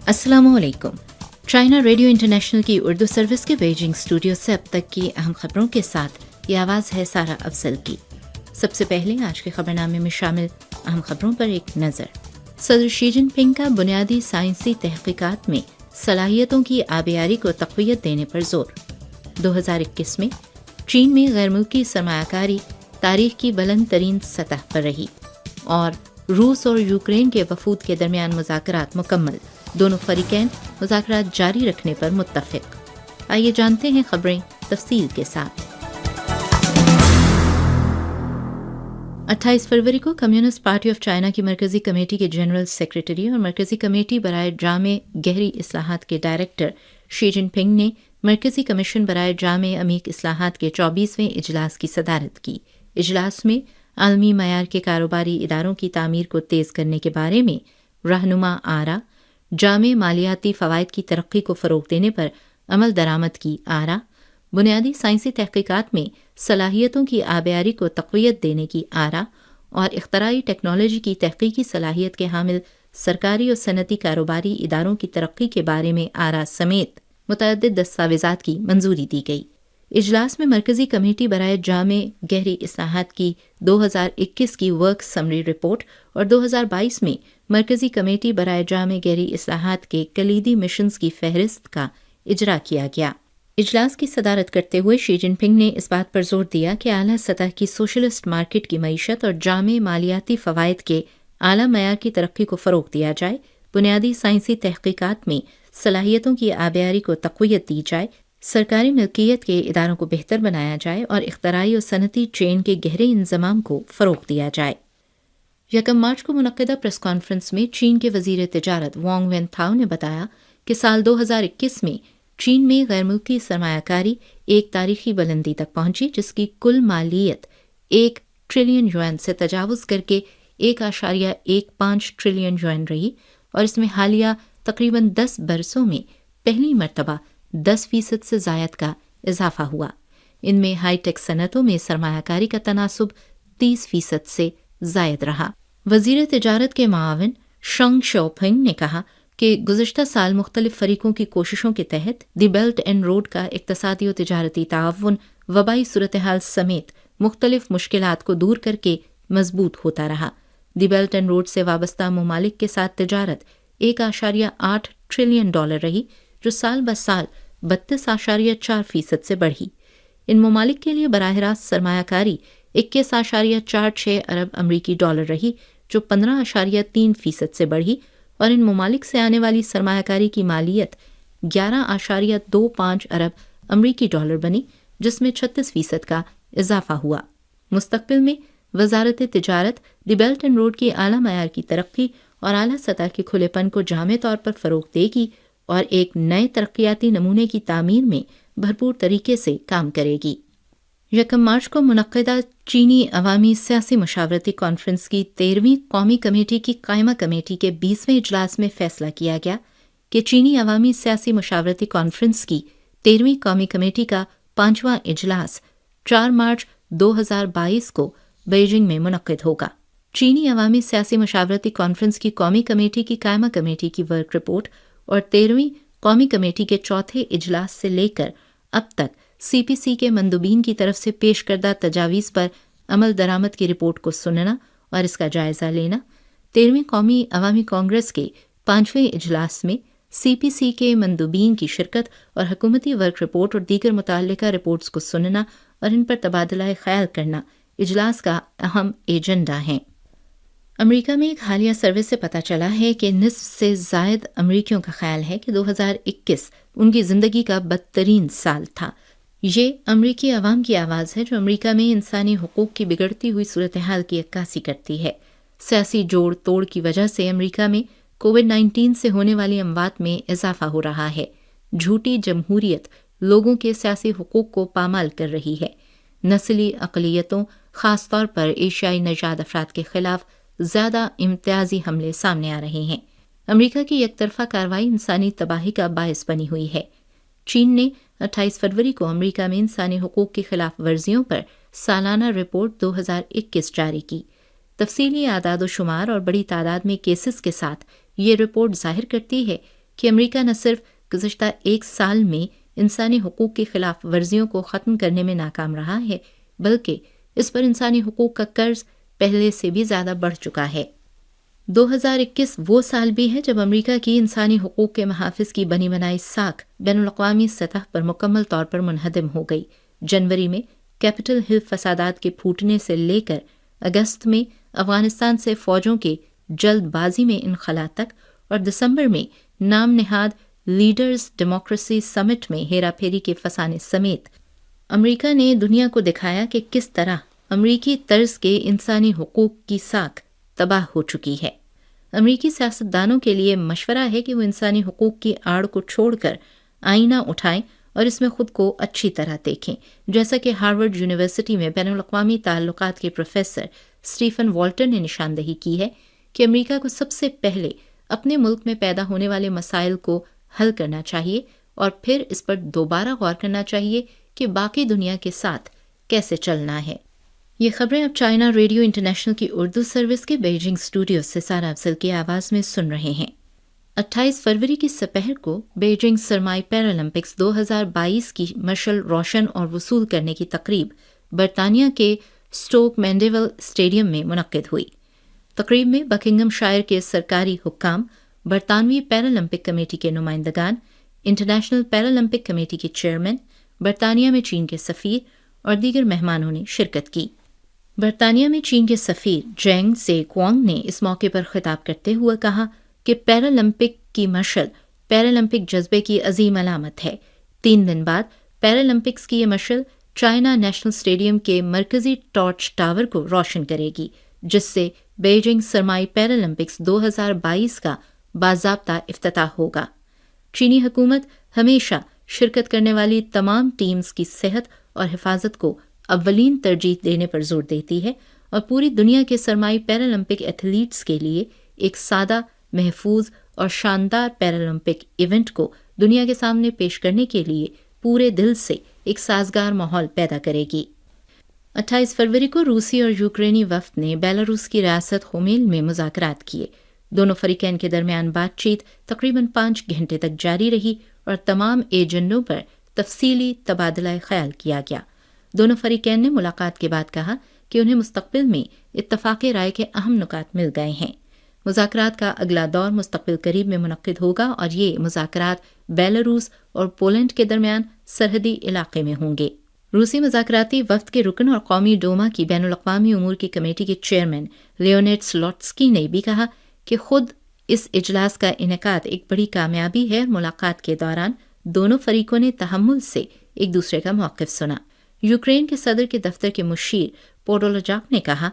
अस्सलामुअलैकुम। China radio international की Urdu service के बीजिंग स्टूडियो से अब तक की अहम खबरों के साथ ये आवाज़ है सारा अफजल की। सबसे पहले आज के खबरनामे में शामिल अहम खबरों पर एक नज़र। सदर शी जिनपिंग का बुनियादी साइंसी तहकीकात में सलाहियतों की आबियारी को तक़वियत देने पर जोर। 2021 में चीन में गैर मुल्की सरमायाकारी तारीख की बुलंद तरीन सतह पर रही और रूस और यूक्रेन के वफूद के दरमियान मुज़ाकरात मुकम्मल। दोनों फरीकैन मुज़ाकरात जारी रखने पर मुत्तफ़िक़। आइए जानते हैं खबरें तफसील के साथ। 28 फरवरी को कम्युनिस्ट पार्टी ऑफ चाइना की मरकज़ी कमेटी के जनरल सेक्रेटरी और मरकज़ी कमेटी बराए जामे गहरी इस्लाहात के डायरेक्टर शी जिनपिंग ने मरकज़ी कमीशन बराए जामे अमीक इस्लाहात के 24वें इजलास की सदारत की। इजलास में आलमी मयार के कारोबारी इदारों की तामीर को तेज़ करने के बारे में रहनुमा आरा, जामे मालियाती फ़वाइद की तरक्की को फ़रोग़ देने पर अमल दरामद की आरा, बुनियादी साइंसी तहक़ीक़ात में सलाहियतों की आबियारी को तक़वियत देने की आरा और इख्तराई टेक्नोलॉजी की तहक़ीक़ी सलाहियत के हामिल सरकारी और सनती कारोबारी इदारों की तरक्की के बारे में आरा समेत मुतअद्दिद दस्तावेज़ात की मंजूरी दी गई। इजलास में मरकज़ी कमेटी बराए जामे गहरी इस्लाहात की 2021 की वर्क समरी रिपोर्ट और 2022 में मरकज़ी कमेटी बराए जामे गहरी इस्लाहात के कलीदी मिशंस की फहरिस्त का इजरा किया गया। इजलास की सदारत करते हुए शी जिनपिंग ने इस बात पर जोर दिया कि आला सतह की सोशलिस्ट मार्केट की मईशत और जामे मालियाती फ़वाइद के आला मयार की तरक्की को फ़रोग़ दिया जाए, बुनियादी साइंसी तहक़ीक़ात में सलाहियतों की आबियारी को तक़वियत दी जाए, सरकारी मिल्कियत के इदारों को बेहतर बनाया जाए और इख्तराई और सनती चेन के गहरे इंज़माम को फ़रोग़ दिया जाए। 1 मार्च को मुनक़्क़दा प्रेस कॉन्फ्रेंस में चीन के वज़ीर तिजारत वांग वेनथाओ ने बताया कि साल 2021 में चीन में गैर मुल्की सरमायाकारी एक तारीखी बुलंदी तक पहुंची, जिसकी कुल मालियत 1 ट्रिलियन युआन से तजावुज़ करके 1.15 ट्रिलियन युआन रही और इसमें हालिया तकरीबन 10 बरसों में पहली मरतबा 10% से ज़ायद का इजाफा हुआ। इनमें हाईटेक सनतों में सरमायाकारी का तनासुब 30% से ज़ायद रहा। वज़ीर तिजारत के मुआविन शंग शोपिंग ने कहा कि गुज़िश्ता साल मुख्तलिफ फ़रीक़ों की कोशिशों के तहत दी बेल्ट एंड रोड का इक़्तिसादी और तिजारती ताअवुन वबाई सूरत हाल समेत मुख्तलिफ मुश्किलात को दूर करके मजबूत होता रहा। दी बेल्ट एंड रोड से वाबस्ता ममालिक के साथ तिजारत 1.8 ट्रिलियन डॉलर रही, जो साल ब साल 32.4% से बढ़ी। इन ममालिक के लिए बराह रास्त सरमायाकारी 21.46 अरब अमरीकी डॉलर रही, जो 15.3% से बढ़ी और इन ममालिक से आने वाली सरमायाकारी की मालियत 11.25 अरब अमरीकी डॉलर बनी, जिसमें 36% का इजाफा हुआ। मुस्तकबिल में वजारत तिजारत दी बेल्ट एंड रोड की आला मयार की तरक्की और आला सतह के खुलेपन को जामे तौर पर फ़रोग़ देगी और एक नए तरक्याती नमूने की तामीर में भरपूर तरीके से काम करेगी। 1 मार्च को मुनक़्क़दा चीनी अवामी सियासी मशावरती कॉन्फ्रेंस की 13वीं कौमी कमेटी की कायमा कमेटी के 20वें इजलास में फ़ैसला किया गया कि चीनी अवामी सियासी मशावरती कॉन्फ्रेंस की 13वीं कौमी कमेटी का 5वां इजलास 4 मार्च 2022 को बीजिंग में मुनक़्क़िद होगा। चीनी अवामी सियासी मशावरती कॉन्फ्रेंस की कौमी कमेटी की कायमा कमेटी की वर्क रिपोर्ट और 13वीं कौमी कमेटी के चौथे इजलास से लेकर अब तक CPC के मंदूबीन की तरफ से पेश करदा तजावीज़ पर अमल दरामद की रिपोर्ट को सुनना और इसका जायज़ा लेना, 13वीं कौमी अवामी कांग्रेस के 5वें इजलास में CPC के मंदूबीन की शिरकत और हुकूमती वर्क रिपोर्ट और दीगर मुताल्लिका रिपोर्ट्स को सुनना और इन पर तबादला ख्याल करना इजलास का अहम एजेंडा है। अमेरिका में एक हालिया सर्वे से पता चला है कि निस्फ से ज़ायद अमरीकियों का ख्याल है कि 2021 उनकी ज़िंदगी का बदतरीन साल था। ये अमरीकी अवाम की आवाज़ है जो अमरीका में इंसानी हुकूक की बिगड़ती हुई सूरत हाल की अक्कासी करती है। सियासी जोड़ तोड़ की वजह से अमरीका में कोविड-19 से होने वाली अमवात में इजाफा हो रहा है। झूठी जमहूरियत लोगों के सियासी हुकूक को पामाल कर रही है। नस्ली अक़लियतों, ख़ास तौर पर एशियाई नजाद अफराद के खिलाफ ज़्यादा इम्तियाजी हमले सामने आ रहे हैं। अमरीका की एकतरफा कार्रवाई इंसानी तबाही का बायस बनी हुई है। चीन ने 28 फरवरी को अमरीका में इंसानी हुकूक की खिलाफ वर्जियों पर सालाना रिपोर्ट 2021 जारी की। तफसीली आदाद व शुमार और बड़ी तादाद में केसेस के साथ ये रिपोर्ट जाहिर करती है کہ امریکہ نہ صرف گزشتہ 1 سال میں انسانی حقوق کی خلاف ورزیوں کو ختم کرنے میں ناکام رہا ہے، بلکہ اس پر انسانی حقوق کا قرض پہلے سے بھی زیادہ بڑھ چکا ہے۔ 2021 وہ سال بھی ہے جب امریکہ کی انسانی حقوق کے محافظ کی بنی بنائی ساکھ بین الاقوامی سطح پر مکمل طور پر منہدم ہو گئی۔ جنوری میں کیپٹل ہل فسادات کے پھوٹنے سے لے کر اگست میں افغانستان سے فوجوں کے جلد بازی میں انخلا تک، اور دسمبر میں نام نہاد لیڈرز ڈیموکریسی سمٹ میں ہیرا پھیری کے فسانے سمیت امریکہ نے دنیا کو دکھایا کہ کس طرح امریکی طرز کے انسانی حقوق کی ساکھ تباہ ہو چکی ہے۔ امریکی سیاستدانوں کے لیے مشورہ ہے کہ وہ انسانی حقوق کی آڑ کو چھوڑ کر آئینہ اٹھائیں اور اس میں خود کو اچھی طرح دیکھیں، جیسا کہ ہارورڈ یونیورسٹی میں بین الاقوامی تعلقات کے پروفیسر اسٹیفن والٹر نے نشاندہی کی ہے کہ امریکہ کو سب سے پہلے اپنے ملک میں پیدا ہونے والے مسائل کو حل کرنا چاہیے اور پھر اس پر دوبارہ غور کرنا چاہیے کہ باقی دنیا کے ساتھ کیسے چلنا ہے۔ یہ خبریں اب چائنا ریڈیو انٹرنیشنل کی اردو سروس کے بیجنگ اسٹوڈیو سے سارا افضل کی آواز میں سن رہے ہیں۔ 28 فروری کی سپہر کو بیجنگ سرمائی پیرالمپکس 2022 کی مشعل روشن اور وصول کرنے کی تقریب برطانیہ کے سٹوک مینڈیول اسٹیڈیم میں منعقد ہوئی۔ تقریب میں بکنگم شائر کے سرکاری حکام، برطانوی پیرالمپک کمیٹی کے نمائندگان، انٹرنیشنل پیرالمپک کمیٹی کے چیئرمین، برطانیہ میں چین کے سفیر اور دیگر مہمانوں نے شرکت کی۔ برطانیہ میں چین کے سفیر جینگ زے کوانگ نے اس موقع پر خطاب کرتے ہوئے کہا کہ پیرالمپک کی مشعل پیرالمپک جذبے کی عظیم علامت ہے۔ 3 دن بعد پیرالمپکس کی یہ مشعل چائنا نیشنل اسٹیڈیم کے مرکزی ٹارچ ٹاور کو روشن کرے گی، جس سے بیجنگ سرمائی پیرالمپکس 2022 کا باضابطہ افتتاح ہوگا۔ چینی حکومت ہمیشہ شرکت کرنے والی تمام ٹیمز کی صحت اور حفاظت کو اولین ترجیح دینے پر زور دیتی ہے اور پوری دنیا کے سرمائی پیرالمپک ایتھلیٹس کے لیے ایک سادہ، محفوظ اور شاندار پیرالمپک ایونٹ کو دنیا کے سامنے پیش کرنے کے لیے پورے دل سے ایک سازگار ماحول پیدا کرے گی۔ 28 فروری کو روسی اور یوکرینی وفد نے بیلاروس کی ریاست ہومیل میں مذاکرات کیے۔ دونوں فریقین کے درمیان بات چیت تقریباً 5 گھنٹے تک جاری رہی اور تمام ایجنڈوں پر تفصیلی تبادلہ خیال کیا گیا۔ دونوں فریقین نے ملاقات کے بعد کہا کہ انہیں مستقبل میں اتفاق رائے کے اہم نکات مل گئے ہیں۔ مذاکرات کا اگلا دور مستقبل قریب میں منعقد ہوگا اور یہ مذاکرات بیلاروس اور پولینڈ کے درمیان سرحدی علاقے میں ہوں گے۔ روسی مذاکراتی وفد کے رکن اور قومی ڈوما کی بین الاقوامی امور کی کمیٹی کے چیئرمین لیونیڈ سلوٹسکی نے بھی کہا کہ خود اس اجلاس کا انعقاد ایک بڑی کامیابی ہے اور ملاقات کے دوران دونوں فریقوں نے تحمل سے ایک دوسرے کا موقف سنا۔ یوکرین کے صدر کے دفتر کے مشیر پوڈولوجاک نے کہا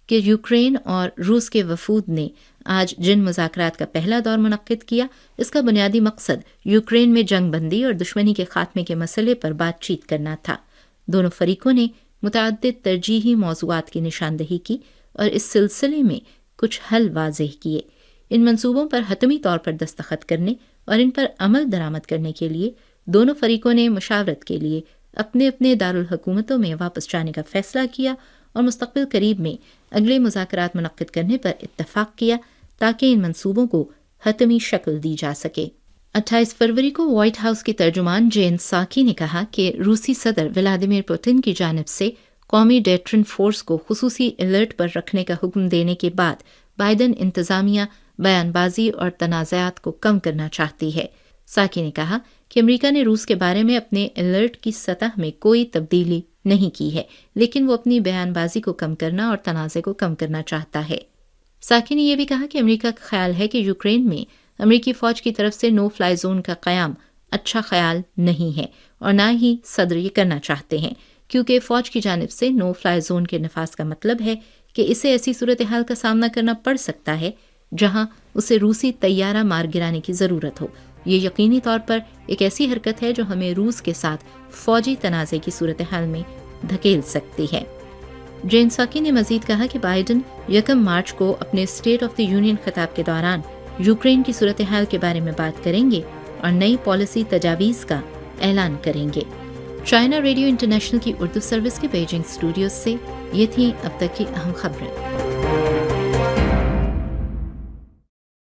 کہ یوکرین اور روس کے وفود نے آج جن مذاکرات کا پہلا دور منعقد کیا، اس کا بنیادی مقصد یوکرین میں جنگ بندی اور دشمنی کے خاتمے کے مسئلے پر بات چیت کرنا تھا۔ دونوں فریقوں نے متعدد ترجیحی موضوعات کی نشاندہی کی اور اس سلسلے میں کچھ حل واضح کیے۔ ان منصوبوں پر حتمی طور پر دستخط کرنے اور ان پر عمل درآمد کرنے کے لیے دونوں فریقوں نے مشاورت کے لیے اپنے اپنے دارالحکومتوں میں واپس جانے کا فیصلہ کیا اور مستقبل قریب میں اگلے مذاکرات منعقد کرنے پر اتفاق کیا تاکہ ان منصوبوں کو حتمی شکل دی جا سکے۔ 28 فروری کو وائٹ ہاؤس کی ترجمان جین ساکی نے کہا کہ روسی صدر ولادیمیر پوتن کی جانب سے قومی ڈیٹرن فورس کو خصوصی الرٹ پر رکھنے کا حکم دینے کے بعد بائیڈن انتظامیہ بیان بازی اور تنازعات کو کم کرنا چاہتی ہے۔ ساکی نے کہا کہ امریکہ نے روس کے بارے میں اپنے الرٹ کی سطح میں کوئی تبدیلی نہیں کی ہے، لیکن وہ اپنی بیان بازی کو کم کرنا اور تنازع کو کم کرنا چاہتا ہے۔ ساکی نے یہ بھی کہا کہ امریکہ کا خیال ہے کہ یوکرین میں امریکی فوج کی طرف سے نو فلائی زون کا قیام اچھا خیال نہیں ہے اور نہ ہی صدر یہ کرنا چاہتے ہیں، کیونکہ فوج کی جانب سے نو فلائی زون کے نفاذ کا مطلب ہے کہ اسے ایسی صورتحال کا سامنا کرنا پڑ سکتا ہے جہاں اسے روسی طیارہ مار گرانے کی ضرورت ہو۔ یہ یقینی طور پر ایک ایسی حرکت ہے جو ہمیں روس کے ساتھ فوجی تنازع کی صورتحال میں دھکیل سکتی ہے۔ جین ساکی نے مزید کہا کہ بائیڈن 1 مارچ کو اپنے اسٹیٹ آف دی یونین خطاب کے دوران یوکرین کی صورتحال کے بارے میں بات کریں گے اور نئی پالیسی تجاویز کا اعلان کریں گے۔ چائنا ریڈیو انٹرنیشنل کی اردو سروس کے بیجنگ اسٹوڈیوز سے یہ تھیں اب تک کی اہم خبریں۔